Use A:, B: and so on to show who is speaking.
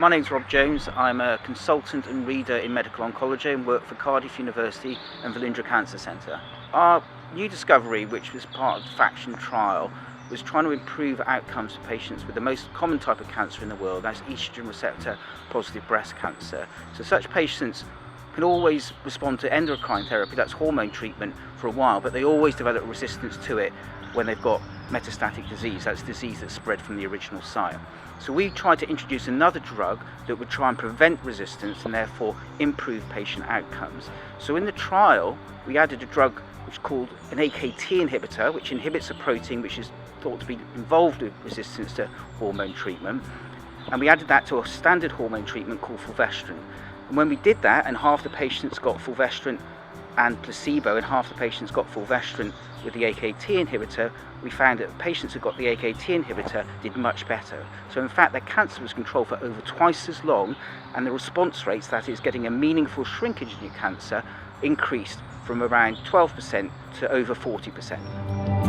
A: My name's Rob Jones. I'm a consultant and reader in medical oncology and work for Cardiff University and Velindre Cancer Centre. Our new discovery, which was part of the FAKTION trial, was trying to improve outcomes for patients with the most common type of cancer in the world, that's estrogen receptor positive breast cancer. So such patients can always respond to endocrine therapy, that's hormone treatment, for a while, but they always develop resistance to it when they've got metastatic disease, that's disease that's spread from the original site. So we tried to introduce another drug that would try and prevent resistance and therefore improve patient outcomes. So in the trial, we added a drug which is called an AKT inhibitor, which inhibits a protein which is thought to be involved with resistance to hormone treatment. And we added that to a standard hormone treatment called fulvestrant. And when we did that, and half the patients got fulvestrant and placebo, and half the patients got fulvestrant with the AKT inhibitor, we found that patients who got the AKT inhibitor did much better. So in fact, their cancer was controlled for over twice as long, and the response rates, that is getting a meaningful shrinkage in your cancer, increased from around 12% to over 40%.